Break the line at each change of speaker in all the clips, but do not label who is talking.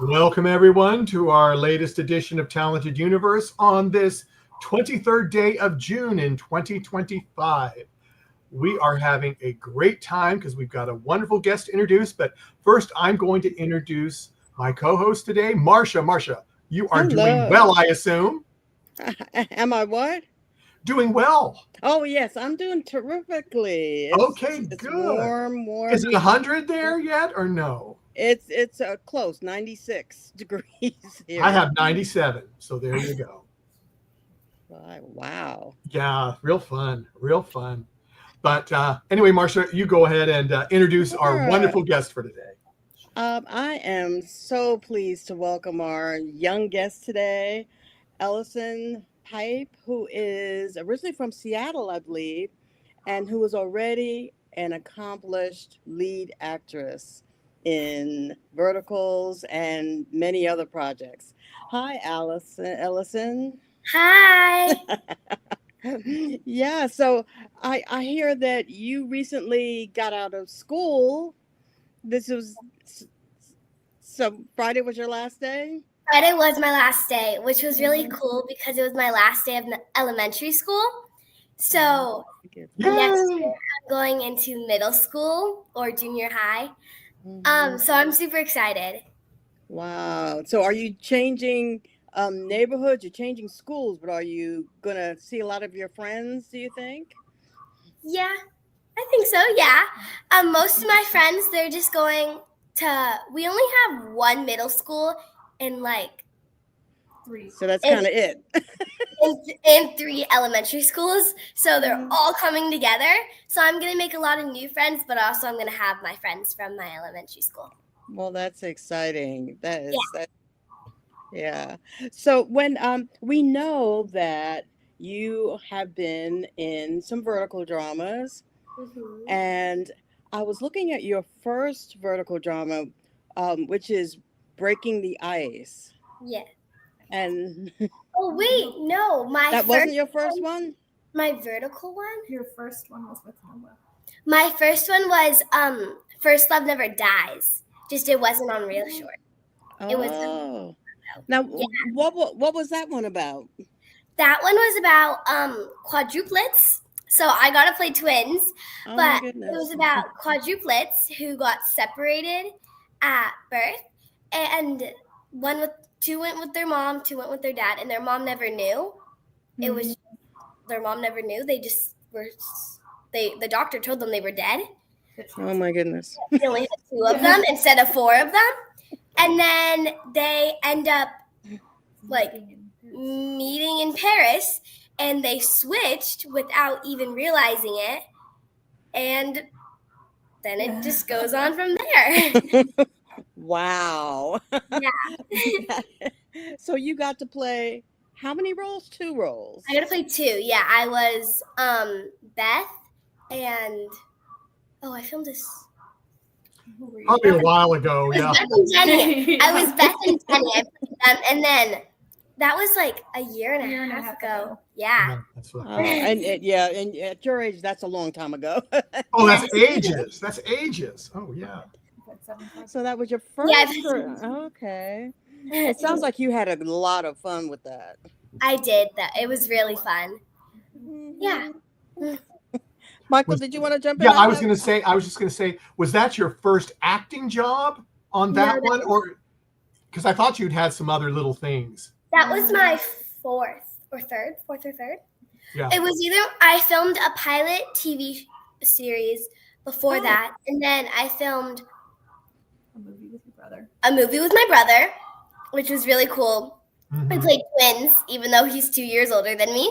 Welcome, everyone, to our latest edition of Talented Universe on this 23rd day of June in 2025. We are having a great time because we've got a wonderful guest to introduce. But first, I'm going to introduce my co-host today, Marcia. Marcia, you are doing well, I assume.
Am I what?
Doing well.
Oh, yes, I'm doing terrifically.
It's
good. Warm.
Is it 100 there yet or no?
It's close, 96 degrees here.
I have 97, so there you go.
Wow.
Yeah, real fun. But anyway, Marcia, you go ahead and introduce our wonderful guest for today.
I am so pleased to welcome our young guest today, Ellison Pipe, who is originally from Seattle, I believe, and who is already an accomplished lead actress in Verticals and many other projects. Hi, Ellison.
Hi.
Yeah, so I hear that you recently got out of school. So Friday was your last day?
Friday was my last day, which was really cool because it was my last day of elementary school. So next year I'm going into middle school or junior high. So I'm super excited.
Wow. So are you changing neighborhoods? You're changing schools, but are you going to see a lot of your friends, do you think?
Yeah, I think so, yeah. Most of my friends, they're just going to, we only have one middle school and like 3.
So that's kind of it.
and 3 elementary schools. So they're all coming together. So I'm going to make a lot of new friends, but also I'm going to have my friends from my elementary school.
Well, that's exciting. Yeah. So when we know that you have been in some vertical dramas, and I was looking at your first vertical drama, which is Breaking the Ice.
Yeah.
And
oh wait, no,
wasn't your first one?
My vertical one?
Your first one was with Noah.
My first one was First Love Never Dies. Just it wasn't on Real Short.
Oh.
It was
now what was that one about?
That one was about quadruplets. So I got to play twins, but it was about quadruplets who got separated at birth, and two went with their mom, 2 went with their dad, and their mom never knew. It was their mom never knew. They just were. The doctor told them they were dead.
Oh my goodness!
They only had 2 of them instead of 4 of them, and then they end up like meeting in Paris, and they switched without even realizing it, and then it just goes on from there.
Wow.
Yeah.
So you got to play how many roles? 2 roles.
I got to play 2. Yeah, I was Beth and I filmed this
probably a while ago. Yeah.
Beth and Jenny. I was Beth and Jenny. I played them, and then that was like a year and a half ago. Yeah.
That's what
and at your age, that's a long time ago.
Oh, that's ages. That's ages. Oh, yeah.
So that was your first.
Yeah.
Okay. It sounds like you had a lot of fun with that.
I did that. It was really fun. Yeah.
Michael, did you want to jump in?
Yeah, I was just going to say, was that your first acting job on that one? Or because I thought you'd had some other little things.
That was my fourth or third.
Yeah.
It was I filmed a pilot TV series before that, and then I filmed
a movie with my brother,
which was really cool.
Mm-hmm.
We played twins, even though he's 2 years older than me.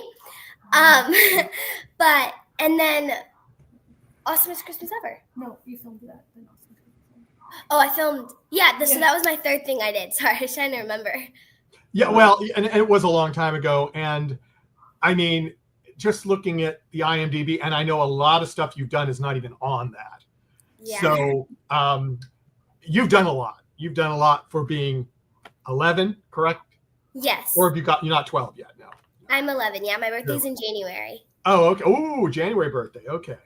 And then Awesomest Christmas Ever.
No, you filmed that.
Oh, I filmed. So that was my third thing I did. Sorry, I was trying to remember.
Yeah, well, and it was a long time ago. And I mean, just looking at the IMDb, and I know a lot of stuff you've done is not even on that.
Yeah.
So you've done a lot. You've done a lot for being 11, correct?
Yes.
Or have you're not 12 yet? No.
I'm 11. Yeah, my birthday's in January.
Oh, okay. Oh, January birthday. Okay.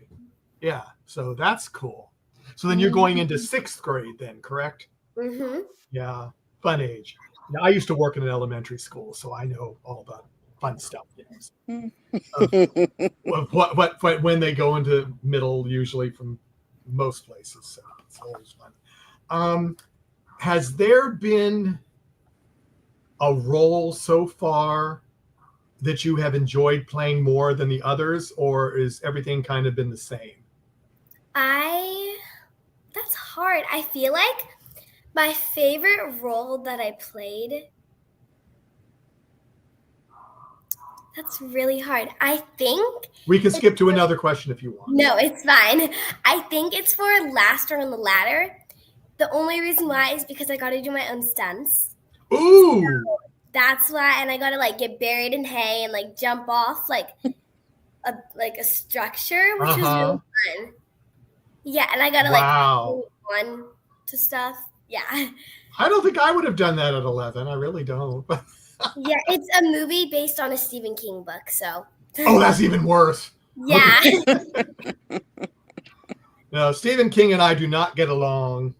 Yeah. So that's cool. So then you're going into 6th grade then, correct?
Mm-hmm.
Yeah. fun age. Now, I used to work in an elementary school, so I know all the fun stuff. What when they go into middle, usually from most places, so it's always fun. Has there been a role so far that you have enjoyed playing more than the others, or is everything kind of been the same?
That's hard. I feel like my favorite role that I played, that's really hard. I think
we can skip to another question if you want.
No, it's fine. I think it's for Last Rung on the Ladder. The only reason why is because I got to do my own stunts.
Ooh!
So that's why, and I got to like get buried in hay and like jump off like a structure, which was really fun. Yeah, and I got to like on to stuff. Yeah.
I don't think I would have done that at 11. I really don't.
Yeah, it's a movie based on a Stephen King book, so.
Oh, that's even worse.
Yeah.
No, Stephen King and I do not get along.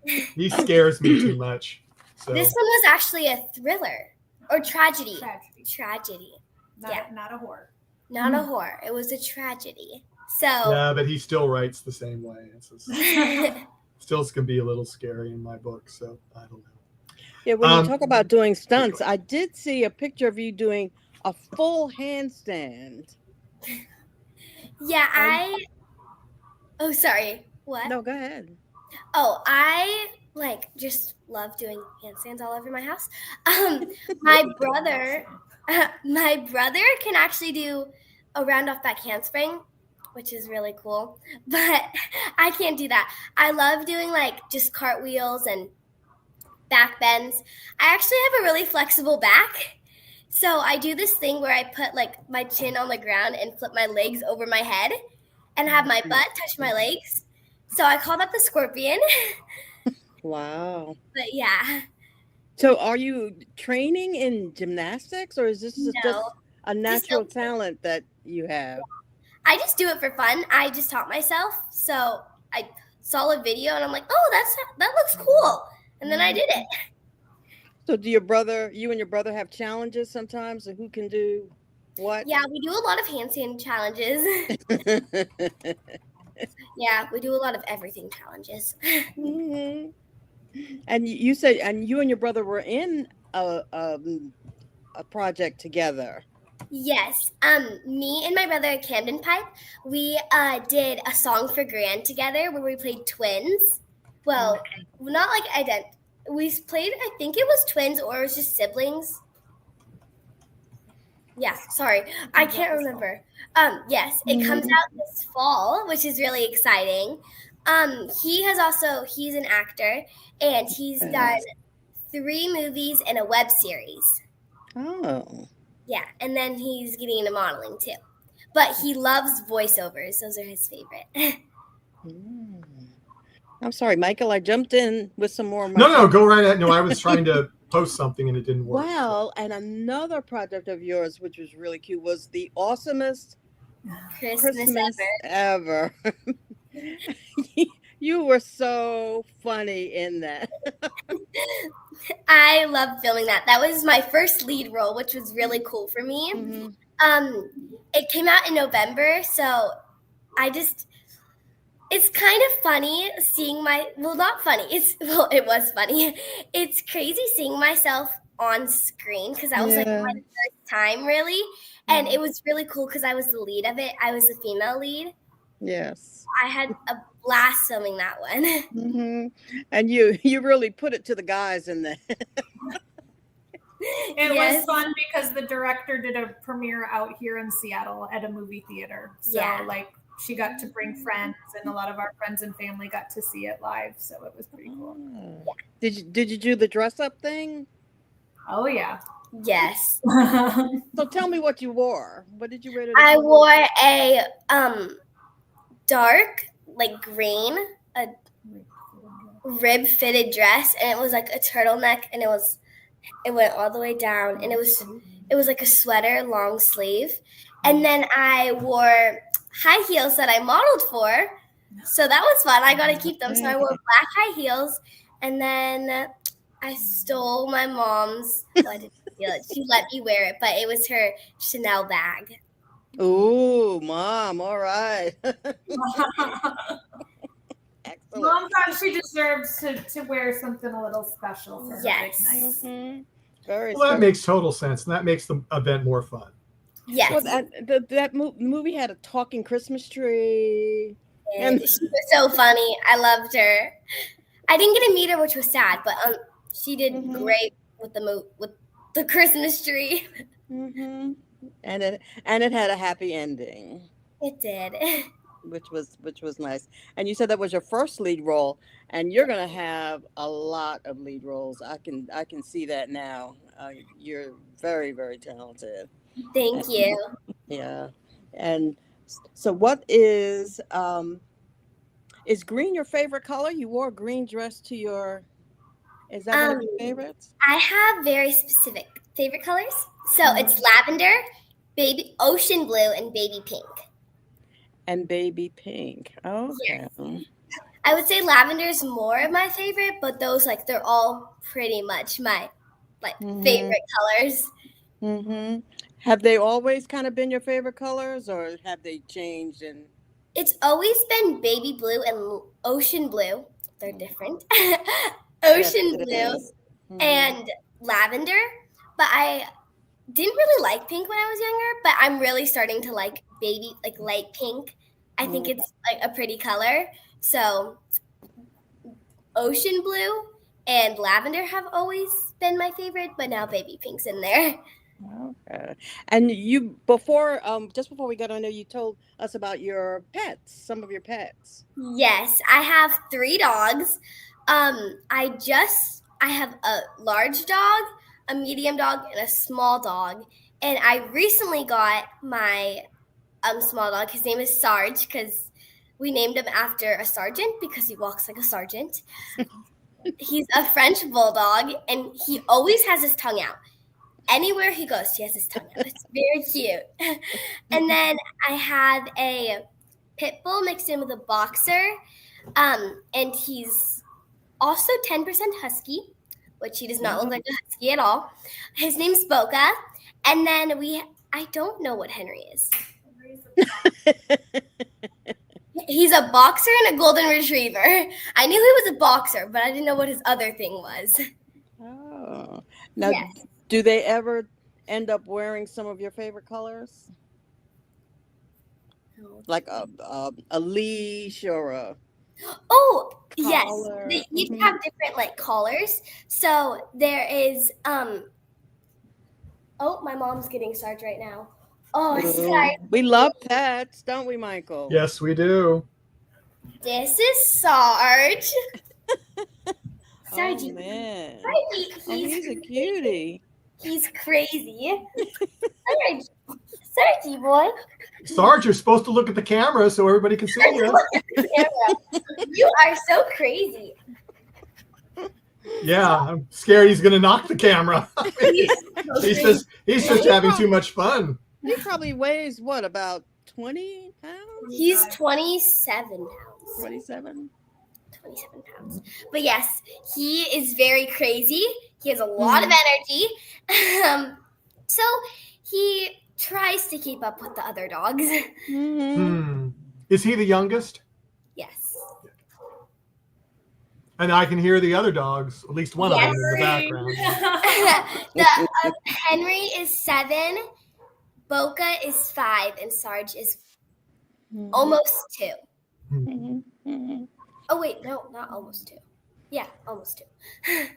He scares me too much. So.
This one was actually a thriller or tragedy. Tragedy.
Not a horror.
Not a horror. It was a tragedy. So.
Yeah, but he still writes the same way. Still can be a little scary in my book, so I don't know.
Yeah, when you talk about doing stunts, I did see a picture of you doing a full handstand.
Yeah, Oh, sorry. What?
No, go ahead.
Oh, I just love doing handstands all over my house. My brother can actually do a round off back handspring, which is really cool, but I can't do that. I love doing just cartwheels and back bends. I actually have a really flexible back. So I do this thing where I put my chin on the ground and flip my legs over my head and have my butt touch my legs. So I call that the scorpion.
Wow.
But yeah.
So are you training in gymnastics, or is this just a natural talent that you have?
I just do it for fun. I just taught myself. So I saw a video and I'm like, oh, that looks cool. And then I did it.
So do you and your brother have challenges sometimes, or who can do what?
Yeah, we do a lot of handstand challenges. Yeah, we do a lot of everything challenges.
Mm-hmm. And you said, and you and your brother were in a project together.
Yes. Me and my brother at Camden Pipe, we did a song for Gran together where we played twins. Well, not identical. We played, I think it was twins or it was just siblings. Yeah, sorry. I can't remember. Yes, it comes out this fall, which is really exciting. He's an actor, and he's done 3 movies and a web series.
Oh.
Yeah, and then he's getting into modeling too. But he loves voiceovers. Those are his favorite.
I'm sorry, Michael, I jumped in with some more.
No, go right ahead. No, I was trying to post something and it didn't work.
Well, and another project of yours, which was really cute, was the Awesomest Christmas Ever. You were so funny in that.
I loved filming that. That was my first lead role, which was really cool for me. Mm-hmm. It came out in November, so it's kind of funny seeing not funny. It was funny. It's crazy seeing myself on screen because that was my first time really. And it was really cool because I was the lead of it. I was the female lead.
Yes.
I had a blast filming that one.
Mm-hmm. And you really put it to the guys in there.
It was fun because the director did a premiere out here in Seattle at a movie theater. So she got to bring friends, and a lot of our friends and family got to see it live. So it was pretty cool.
Yeah. Did you do the dress up thing?
Oh yeah.
Yes.
So tell me what you wore. What did you wear?
I wore a dark green, a rib fitted dress, and it was like a turtleneck, and it went all the way down, and it was like a sweater, long sleeve, and then I wore high heels that I modeled for, so that was fun. I got to keep them, so I wore black high heels, and then I stole my mom's. Well, I didn't steal it. She let me wear it, but it was her Chanel bag.
Ooh, Mom! All right. Excellent.
Mom thought she deserves to wear something a little special for her big night.
Mm-hmm. Very
Well, that
special.
makes total sense, and that makes the event more fun.
Yes.
Well, that movie had a talking Christmas tree.
And she was so funny. I loved her. I didn't get to meet her, which was sad, but she did great with the Christmas tree.
Mm-hmm. And it had a happy ending.
It did.
Which was nice. And you said that was your first lead role, and you're gonna have a lot of lead roles. I can see that now. You're very, very talented.
Thank you.
Yeah. And so what is green your favorite color? You wore a green dress to your, is that one of your favorites?
I have very specific favorite colors. So it's lavender, baby ocean blue, and baby pink.
And baby pink. Okay.
Yes. I would say lavender is more of my favorite, but those they're all pretty much my favorite colors.
Mm-hmm. Have they always kind of been your favorite colors, or have they changed? And
it's always been baby blue and ocean blue. They're different. Ocean blue and lavender. But I didn't really like pink when I was younger, but I'm really starting to like baby, light pink. I think it's a pretty color. So ocean blue and lavender have always been my favorite, but now baby pink's in there.
Okay. And you just before we got on there, you told us about your pets, some of your pets.
Yes, I have 3 dogs. I have a large dog, a medium dog, and a small dog. And I recently got my small dog. His name is Sarge because we named him after a sergeant because he walks like a sergeant. He's a French bulldog, and he always has his tongue out. Anywhere he goes, he has his tongue out. It's very cute. And then I have a pit bull mixed in with a boxer, and he's also 10% husky, which he does not look like a husky at all. His name's Boca. And then I don't know what Henry is. He's a boxer and a golden retriever. I knew he was a boxer, but I didn't know what his other thing was.
Oh. Now,
yes.
Do they ever end up wearing some of your favorite colors? Like a leash or a
collar? Yes. They each have different collars. So there is oh, my mom's getting Sarge right now. Oh, sorry.
We love pets, don't we, Michael?
Yes, we do.
This is Sarge.
Sarge. Oh, man. He's a cutie.
He's crazy. Sarge boy.
Sarge, you're supposed to look at the camera so everybody can see you.
You are so crazy.
Yeah, I'm scared he's going to knock the camera. He's just having too much fun.
He probably weighs what, about 20 pounds?
He's 27 pounds.
27
pounds. But yes, he is very crazy. He has a lot of energy. So he tries to keep up with the other dogs.
Is he the youngest?
Yes.
And I can hear the other dogs, at least one of them in the background.
Henry is 7, Boca is 5, and Sarge is almost 2. Oh, wait, no, not almost 2. Yeah, almost 2.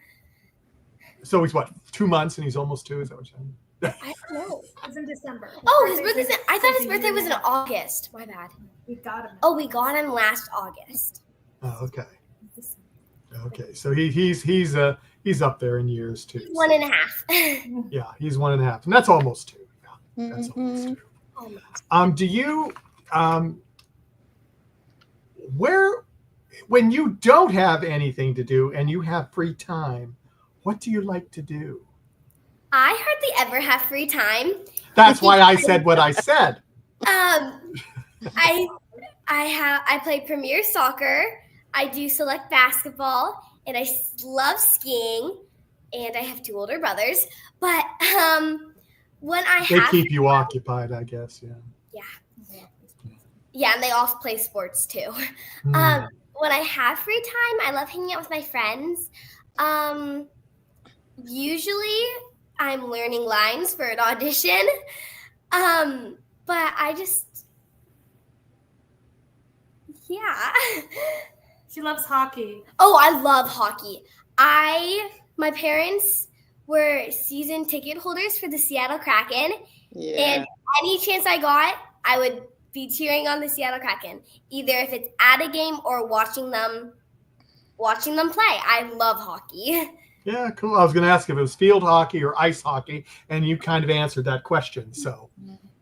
So he's what, 2 months and he's almost 2? Is that what you're saying?
I don't know.
It's in December.
His birthday's I thought his birthday was in August. My bad.
We got him.
Oh, we got him last August.
Oh, okay. Okay, so he's up there in years too.
1.5.
Yeah, he's 1.5, and that's almost 2. Yeah, that's almost 2.
Almost.
Do you when you don't have anything to do and you have free time, what do you like to do?
I hardly ever have free time.
That's why I said what I said.
I play Premier Soccer. I do select basketball, and I love skiing. and I have 2 older brothers. But when
they keep you occupied, I guess.
Yeah, and they all play sports too. When I have free time, I love hanging out with my friends. Usually, I'm learning lines for an audition. But I just,
She loves hockey.
Oh, I love hockey. My parents were season ticket holders for the Seattle Kraken. Yeah. And any chance I got, I would be cheering on the Seattle Kraken, either if it's at a game or watching them play. I love hockey.
Yeah, cool. I was going to ask if it was field hockey or ice hockey, and you kind of answered that question. So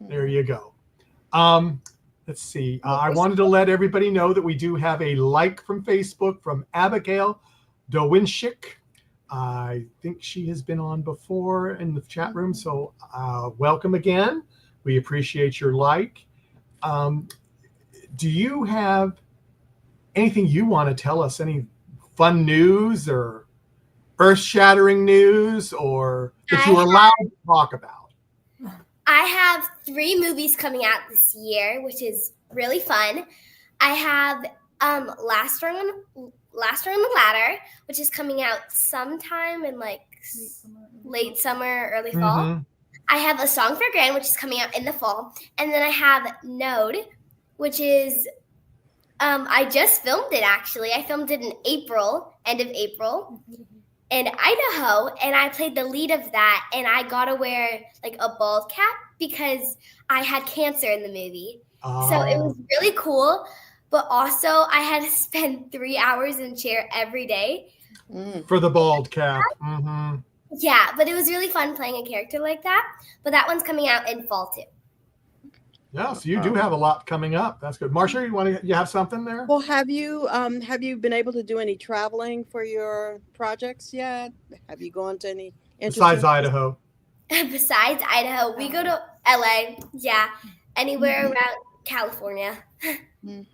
there you go. Let's see. I wanted to let everybody know that we do have a like from Facebook from Abigail Dowinshik. I think she has been on before in the chat room. So welcome again. We appreciate your like. Do you have anything you want to tell us? Any fun news or earth-shattering news or that you are allowed to talk about?
I have 3 movies coming out this year, which is really fun. I have Last Rung on the Ladder, which is coming out sometime in like late summer, early fall. I have A Song for Gran, which is coming out in the fall. And then I have Node, which is, I just filmed it actually. I filmed it in April, end of April. In Idaho, and I played the lead of that, and I got to wear like a bald cap because I had cancer in the movie. So it was really cool, but also I had to spend 3 hours in a chair every day.
For the bald cap.
Yeah, but it was really fun playing a character like that, but that one's coming out in fall too.
Yeah, so you do have a lot coming up. That's good. Marsha, you have something there?
Well, have you been able to do any traveling for your projects yet? Have you gone to any
besides Idaho?
Besides Idaho, we go to LA. Yeah, anywhere around California.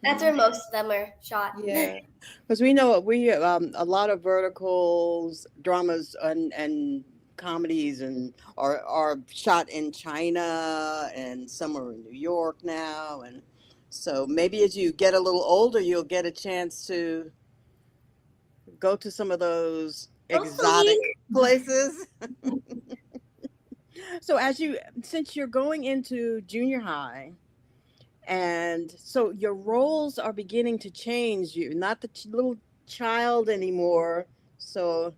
That's where most of them are shot.
Yeah, because we know a lot of verticals, dramas, and comedies and are shot in China, and some are in New York now, and so maybe as you get a little older you'll get a chance to go to some of those exotic places. So since you're going into junior high, and so your roles are beginning to change, you're not the little child anymore, so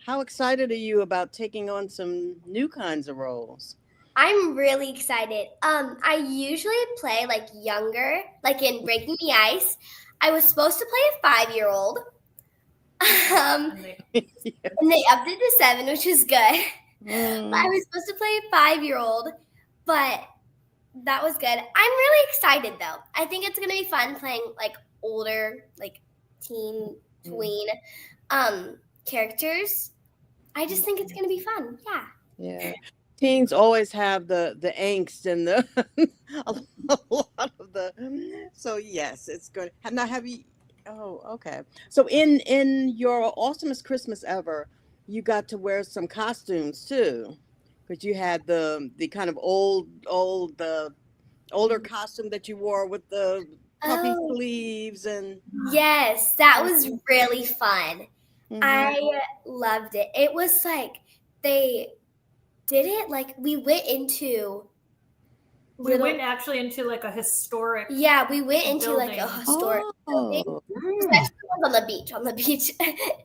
how excited are you about taking on some new kinds of roles?
I'm really excited. I usually play like younger, like in Breaking the Ice. I was supposed to play a 5-year-old. And they upped it to 7, which was good. I was supposed to play a 5-year-old, but that was good. I'm really excited though. I think it's gonna be fun playing like older, like teen, tween, characters. I just think it's going to be fun.
Yeah. Teens always have the angst and the a lot of the. So yes, it's good. Now have you? Oh, okay. So in your Awesomest Christmas Ever, you got to wear some costumes too, because you had the kind of older costume that you wore with the puffy sleeves and.
Yes, that was really fun. I loved it. It was like they did it like we went
actually into like a historic.
Yeah, we went into building. Like a historic building. On the beach.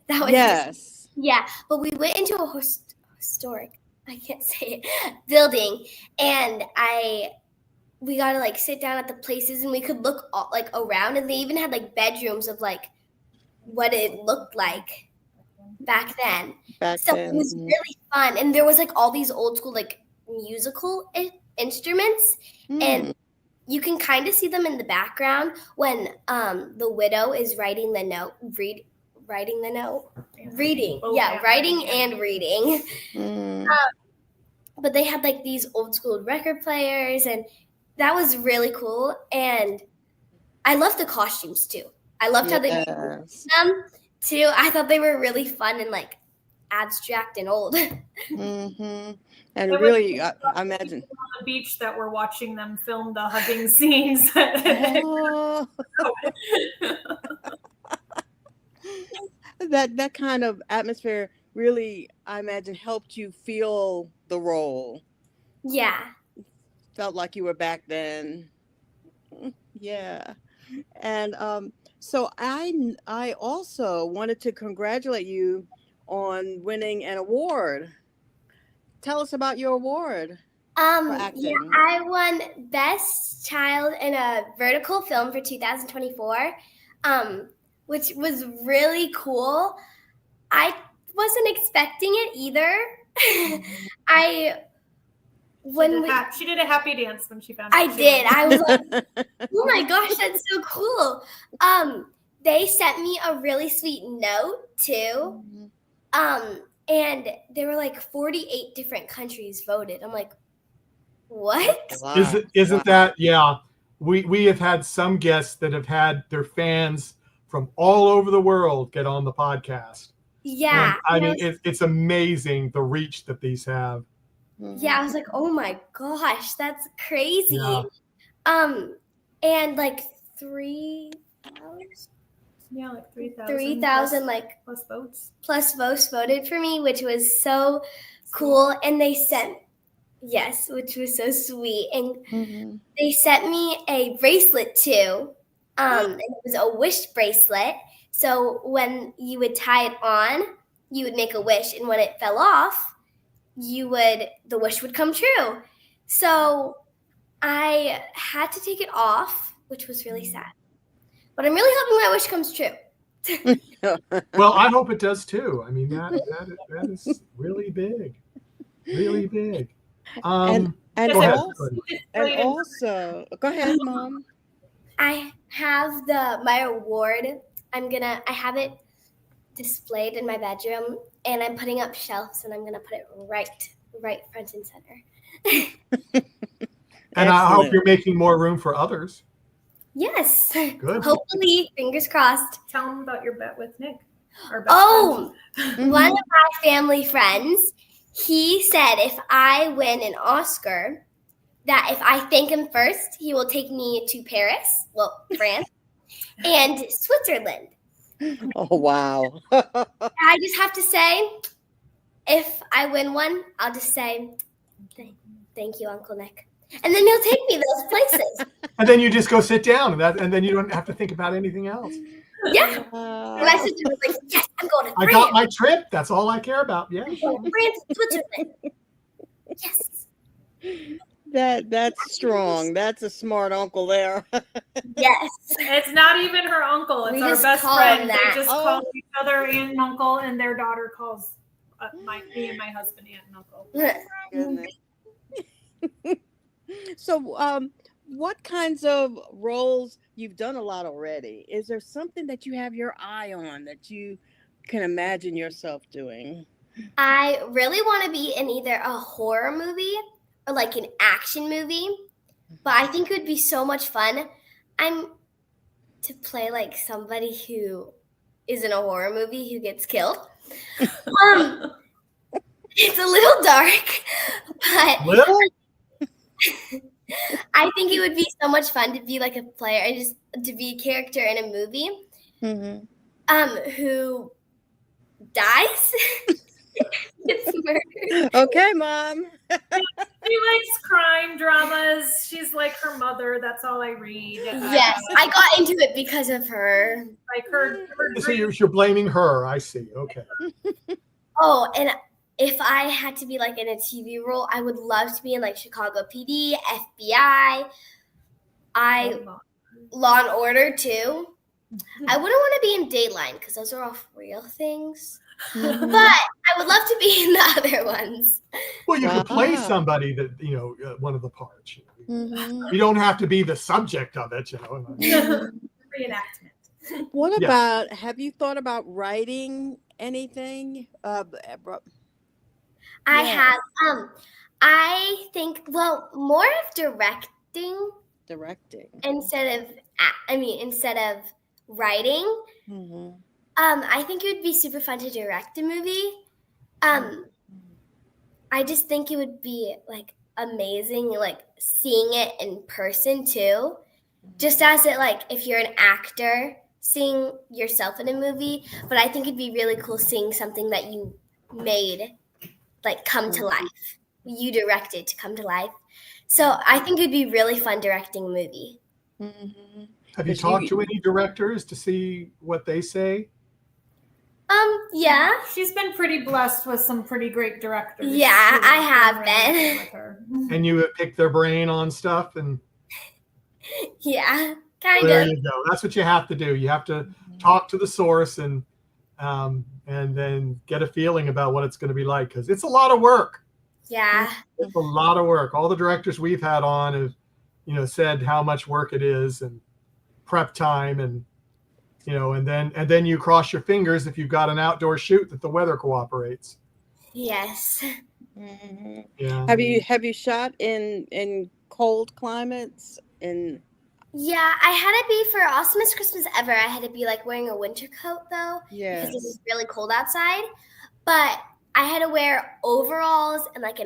That was yeah, but we went into a historic. I can't say it. Building, and we got to like sit down at the places, and we could look like around, and they even had like bedrooms of like what it looked like back then. It was really fun, and there was like all these old school like musical instruments, and you can kind of see them in the background when the widow is writing the note, writing and reading. But they had like these old school record players, and that was really cool. And I loved the costumes too. I loved how they made them too. I thought they were really fun and like abstract and old.
Mm-hmm. And really, I imagine
on the beach that were watching them film the hugging scenes.
oh. that kind of atmosphere really, I imagine, helped you feel the role.
Yeah.
Felt like you were back then. Yeah. And so I also wanted to congratulate you on winning an award. Tell us about your award for acting.
Yeah, I won Best Child in a Vertical Film for 2024, which was really cool. I wasn't expecting it either.
She did a happy dance when she found
out. I did. I was like, oh my gosh, that's so cool. They sent me a really sweet note too. And there were like 48 different countries voted. I'm like, what?
Wow. Isn't that, yeah. We have had some guests that have had their fans from all over the world get on the podcast.
Yeah.
And, I mean, it's amazing the reach that these have.
Yeah, I was like, oh my gosh, that's crazy.
Yeah.
And like 3,000.
Yeah, like 3,000.
3,000 like plus votes voted for me, which was so cool. And they sent which was so sweet. And they sent me a bracelet too. And it was a wish bracelet. So when you would tie it on, you would make a wish, and when it fell off, the wish would come true. So I had to take it off, which was really sad. But I'm really hoping my wish comes true.
Well, I hope it does too. I mean, that is really big. Really big.
And
go ahead.
Also, go ahead, Mom.
I have my award. I have it displayed in my bedroom, and I'm putting up shelves, and I'm gonna put it right front and center.
And I hope you're making more room for others.
Yes.
Good.
Hopefully, fingers crossed.
Tell them about your bet with Nick.
One of my family friends, he said if I win an Oscar, that if I thank him first, he will take me to Paris, France, and Switzerland.
Oh, wow.
I just have to say, if I win one, I'll just say, thank you, Uncle Nick. And then he'll take me those places.
And then you just go sit down, and then you don't have to think about anything else.
Yeah. And I sit there like, yes, I'm going to France.
I got my trip. That's all I care about. Yeah.
France, Switzerland. Yes.
That's strong. That's a smart uncle there.
Yes.
It's not even her uncle. It's our best friend. They just call each other aunt and uncle, and their daughter calls me and my husband aunt and uncle.
So, what kinds of roles? You've done a lot already. Is there something that you have your eye on that you can imagine yourself doing?
I really want to be in either a horror movie or like an action movie, but I think it would be so much fun. I'm to play like somebody who is in a horror movie who gets killed. It's a little dark, but I think it would be so much fun to be like a player and just to be a character in a movie who dies. Gets murdered.
Okay, Mom.
She likes crime dramas. She's like her mother. That's all I read.
Yes, I got into it because of her.
Like her
So you're blaming her. I see. Okay.
Oh, and if I had to be like in a TV role, I would love to be in like Chicago PD, FBI, Law and Order too. I wouldn't want to be in Dateline because those are all real things. But I would love to be in the other ones.
Well, you could play somebody that, one of the parts. You don't have to be the subject of it,
Reenactment.
What about, have you thought about writing anything?
I have. I think, more of directing. Instead of writing. I think it would be super fun to direct a movie. I just think it would be like amazing, like seeing it in person too. Just as it, like, if you're an actor seeing yourself in a movie, but I think it'd be really cool seeing something that you made like come to life. You directed to come to life. So I think it'd be really fun directing a movie.
Have you talked to any directors to see what they say?
Yeah.
She's been pretty blessed with some pretty great directors.
Yeah, I have been.
With her.
And you have picked their brain on stuff, and
yeah, kind of.
There you go. That's what you have to do. You have to talk to the source and then get a feeling about what it's going to be like, because it's a lot of work.
Yeah,
it's a lot of work. All the directors we've had on have, said how much work it is and prep time and and then you cross your fingers if you've got an outdoor shoot that the weather cooperates.
Yes.
Yeah. Have you shot in cold climates?
Yeah, I had to be for Awesomest Christmas Ever. I had to be like wearing a winter coat though, because it was really cold outside. But I had to wear overalls and like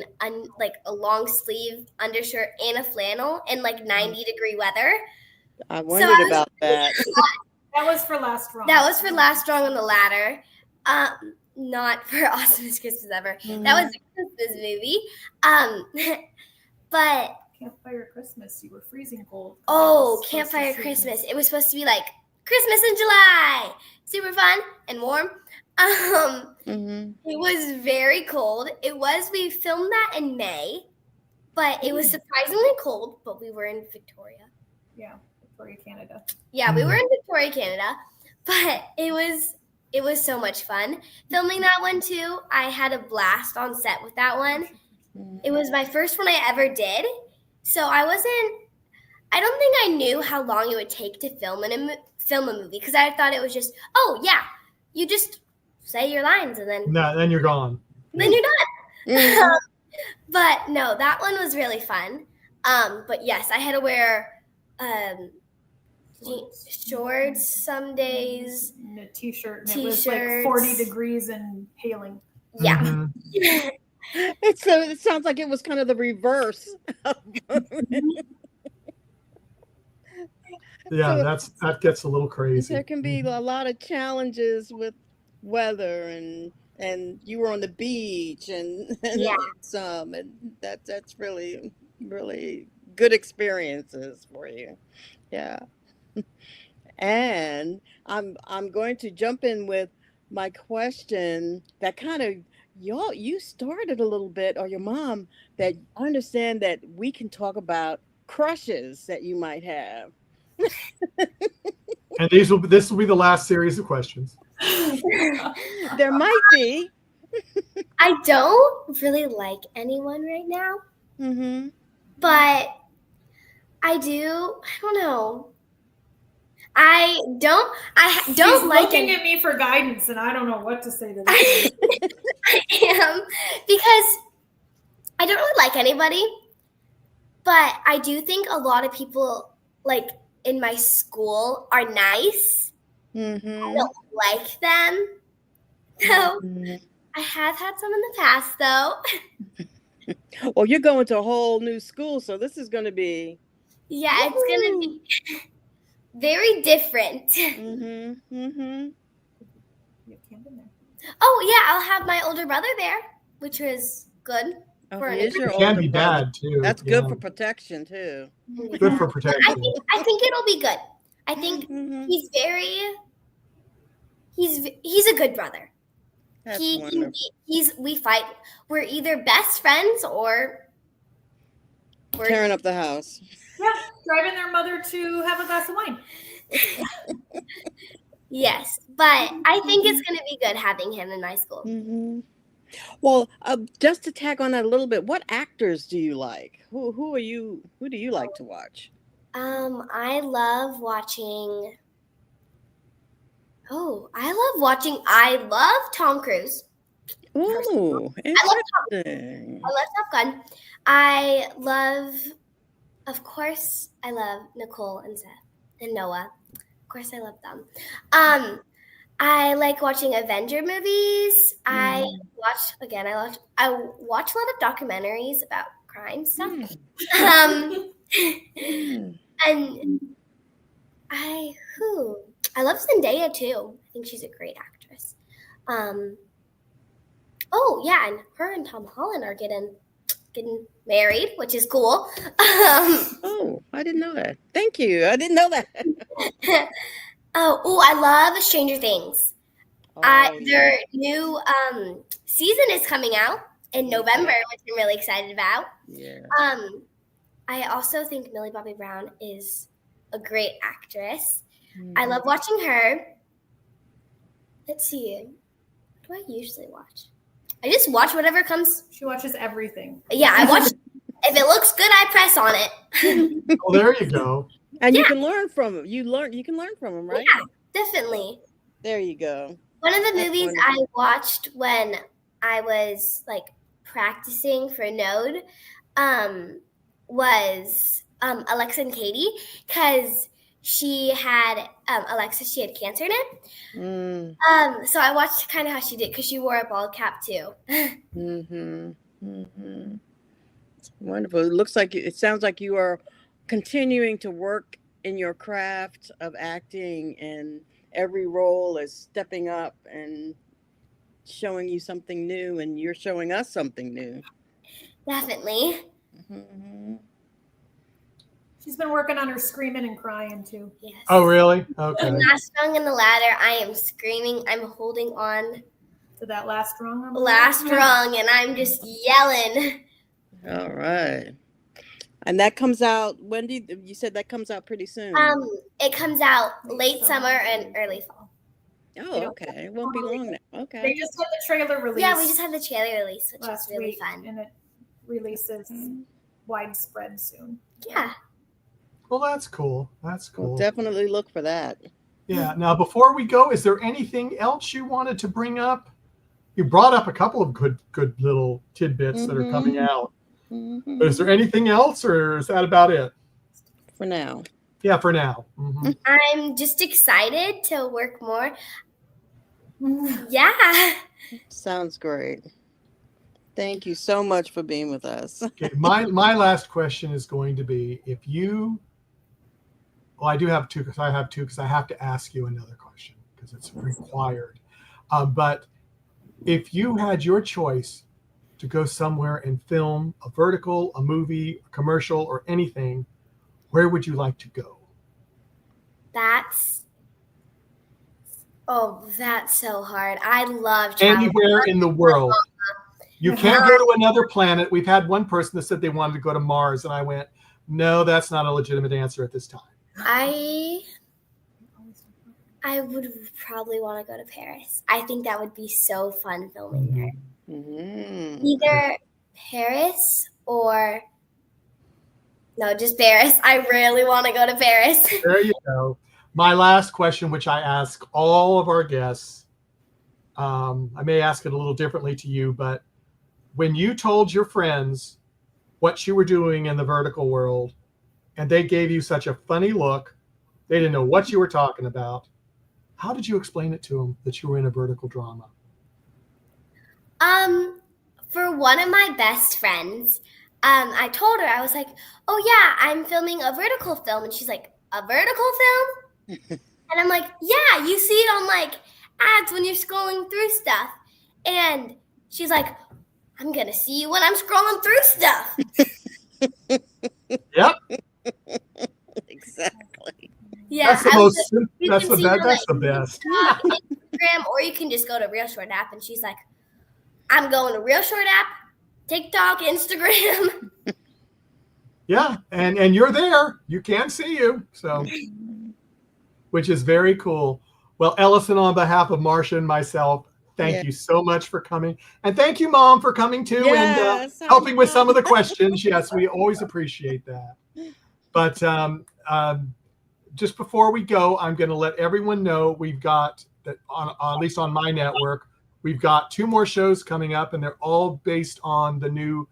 a long sleeve undershirt and a flannel in like 90-degree weather.
I wondered about that.
That was for Last Rung.
That was for Last Rung on the Ladder. Not for Awesomest Christmas Ever. That was a Christmas movie. But
Campfire Christmas, you were freezing cold.
Oh, Campfire Christmas. It was supposed to be like Christmas in July. Super fun and warm. It was very cold. We filmed that in May, but it was surprisingly cold, but we were in Victoria.
Yeah, Victoria, Canada.
Yeah, we were in Victoria, Canada, but it was so much fun filming that one too. I had a blast on set with that one. It was my first one I ever did. So I don't think I knew how long it would take to film a movie, because I thought it was just, you just say your lines and then
you're gone.
Then you're done. But no, that one was really fun. But yes, I had to wear shorts some days.
And a t-shirt. And it was like 40 degrees and hailing.
Yeah.
So it sounds like it was kind of the reverse.
Yeah, that gets a little crazy.
There can be a lot of challenges with weather, and you were on the beach and that's really, really good experiences for you. Yeah. And I'm going to jump in with my question that kind of you started a little bit, or your mom, that I understand that we can talk about crushes that you might have.
And this will be the last series of questions.
There might be.
I don't really like anyone right now. But I do. I don't know. I don't
She's
like
looking at me for guidance, and I don't know what to say to this.
I am, because I don't really like anybody, but I do think a lot of people like in my school are nice. I don't like them. So I have had some in the past though.
Well, you're going to a whole new school, so this is going to be
it's going to be very different. Oh yeah, I'll have my older brother there, which was good.
It
can be bad too.
That's good for protection too.
Good for protection.
I think it'll be good. I think he's a good brother.
That's
we fight. We're either best friends or we're
tearing up the house.
Yeah, driving their mother to have a glass of wine.
Yes, but I think it's going to be good having him in my school.
Well, just to tag on that a little bit, what actors do you like? Who do you like to watch?
I love watching. I love Tom Cruise.
Oh, interesting.
I love Top Gun. I love Nicole and Seth and Noah. Of course, I love them. I like watching Avenger movies. I watch a lot of documentaries about crime stuff. And I love Zendaya too. I think she's a great actress. Oh yeah, and her and Tom Holland are getting married, which is cool.
Oh, I didn't know that. Thank you. I didn't know that.
I love Stranger Things. Their new season is coming out in November, which I'm really excited about.
Yeah.
I also think Millie Bobby Brown is a great actress. I love watching her. Let's see. What do I usually watch? I just watch whatever comes.
She watches everything.
Yeah, I watch. If it looks good, I press on it.
Well, there you go.
And you can learn from them. You can learn from them, right?
Yeah, definitely.
There you go.
One of the movies I watched when I was like practicing for Node was Alexa and Katie, because she had she had cancer in it. So I watched kind of how she did, because she wore a bald cap too.
Wonderful. It sounds like you are continuing to work in your craft of acting, and every role is stepping up and showing you something new, and you're showing us something new.
Definitely.
She's been working on her screaming and crying too.
Yes.
Oh, really? Okay.
Last Rung in the ladder, I am screaming. I'm holding on
to that last rung. On the
last rung, and I'm just yelling.
All right. And that comes out, Wendy, you said that comes out pretty soon.
It comes out late summer and early fall.
Oh, okay. It won't be long now. Okay.
They just had the trailer release.
Yeah, we just had the trailer release, which is really fun.
And it releases widespread soon.
Yeah.
Well, that's cool. That's cool.
We'll definitely look for that.
Yeah. Now, before we go, is there anything else you wanted to bring up? You brought up a couple of good little tidbits that are coming out. But is there anything else, or is that about it?
For now.
Yeah, for now.
I'm just excited to work more. Yeah.
Sounds great. Thank you so much for being with us.
Okay, my last question is going to be, if you, well, I do have two, because I have to ask you another question because it's required. But if you had your choice to go somewhere and film a vertical, a movie, a commercial, or anything, where would you like to go?
That's so hard. I love traveling.
Anywhere in the world. You can't go to another planet. We've had one person that said they wanted to go to Mars, and I went, no, that's not a legitimate answer at this time.
I would probably want to go to Paris. I think that would be so fun filming there. Either Paris or just Paris. I really want to go to Paris.
There you go. My last question, which I ask all of our guests, I may ask it a little differently to you, but when you told your friends what you were doing in the vertical world, and they gave you such a funny look, they didn't know what you were talking about, how did you explain it to them that you were in a vertical drama?
For one of my best friends, I told her, I was like, oh yeah, I'm filming a vertical film. And she's like, a vertical film? And I'm like, yeah, you see it on like ads when you're scrolling through stuff. And she's like, I'm going to see you when I'm scrolling through stuff.
Yep.
Exactly.
Yeah.
That's the best.
Instagram, or you can just go to Real Short app. And she's like, I'm going to Real Short app, TikTok, Instagram.
Yeah, and you're there. You can see you. So, which is very cool. Well, Ellison, on behalf of Marcia and myself, thank you so much for coming. And thank you, Mom, for coming too and helping with some of the questions. Yes, we always appreciate that. But just before we go, I'm going to let everyone know we've got, that at least on my network, we've got 2 more shows coming up, and they're all based on the new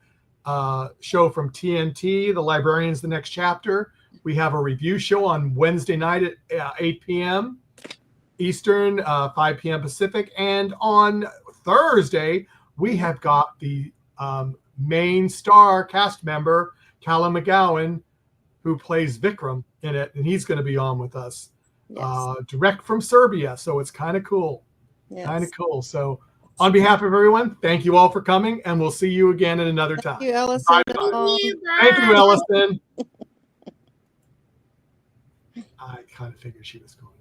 show from TNT, The Librarians, The Next Chapter. We have a review show on Wednesday night at 8 p.m. Eastern, 5 p.m. Pacific. And on Thursday, we have got the main star cast member, Callum McGowan, who plays Vikram in it, and he's going to be on with us. Yes. Direct from Serbia, so it's kind of cool. Yes. Kind of cool. So on behalf of everyone, thank you all for coming, and we'll see you again at another time.
Thank you, Ellison.
Bye-bye. Thank you, Ellison. I kind of figured she was going.